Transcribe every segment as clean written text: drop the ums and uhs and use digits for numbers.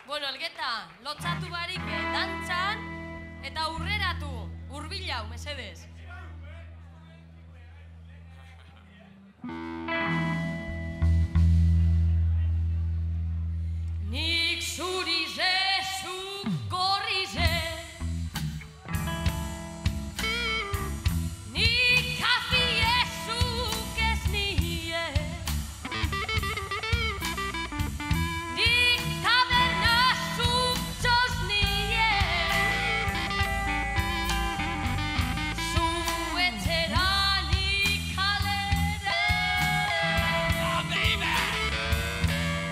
Bueno, elgeta, lotzatu barik dantzan eta aurreratu, hurbilau, mesedez. Nik zurize, zuk gorrize, nik kafie, zuk ez nie, nik taberna, zuk txos nie, zu etxera, nik kalere,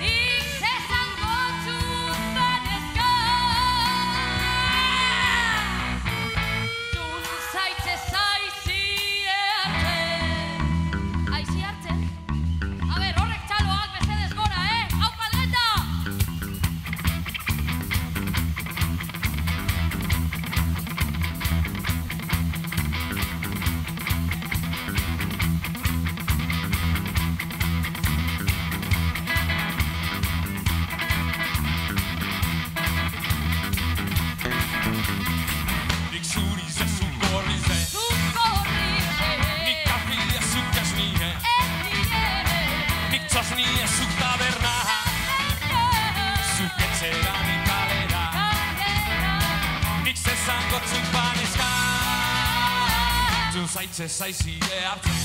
nik zezango txupanezka, jun zaitze zaizi hartzen. Aizi hartzen? A ber, horrek txaloak mesedez gora, Hau paleta! Nik zurize, zuk gorrize, Zuk gorrize, nik kafia, zuk ez nie, nik txos nie, zuk taberna, zuk etxera, nik kalera, nik zezango txupanezka, zu zaitze zaizie hartzen,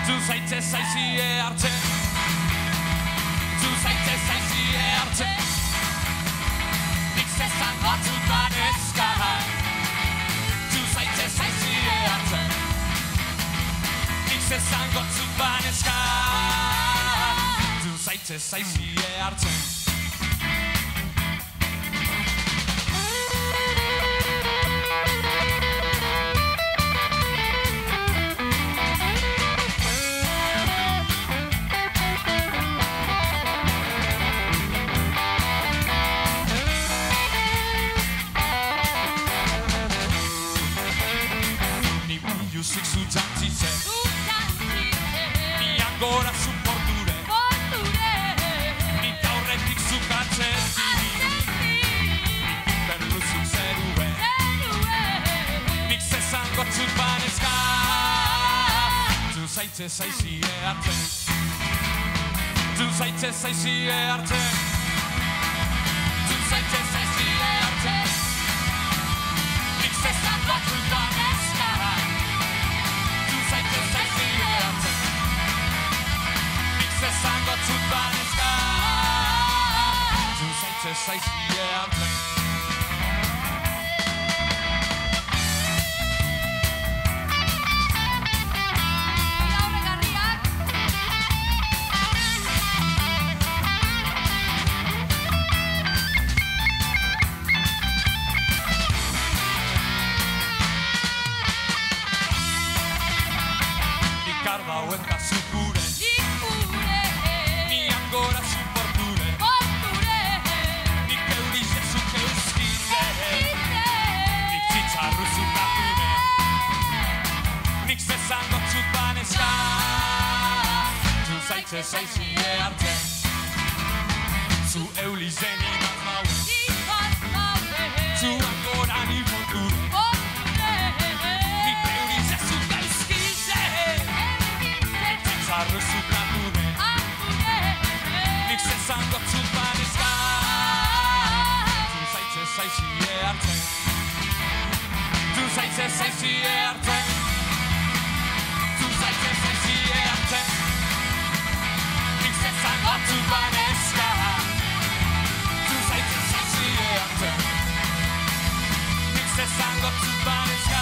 zu zaitze zaizie hartzen, zu zaitze zaizie hartzen, nik zezango txupanezka, zu zaitze zaizie hartzen, nik zezango txupanezka, zu zaitze zaizie hartzen. Ni biluzik zu jantzitzen, zuk jantzize, ni ancora zu porture, porture, nik aurretik zuk atzetik, nik inberluzuk zerue, nik zezango txupanezka, zu zaitze zaizie hartzen, zu zaitze zaizie hartzen, zu zaitze zaizie hartzen, nik zezango txupanezka, zu zaitze zaizie hartzen, nik zezango txupanezka, zu zaitze zaizie hartzen. Nik arbau eta zukure, ni ancora zu porture, nik eurize zuk euskize, nik txitsarru zuk apure, nik zezango txupanezka, zu zaitze zaizie hartzen, zu eulize ni mazmaue, zu ancora ni porture, nik eurize zuk euskize, nik txitsarru zuk apure, nik zezango txupanezka, zu zaitze zaizie hartzen, zu zaitze zaizie hartzen, zu zaitze zaizie hartzen, nik zezango txupanezka, zu zaitze zaizie hartzen, nik zezango txupanezka.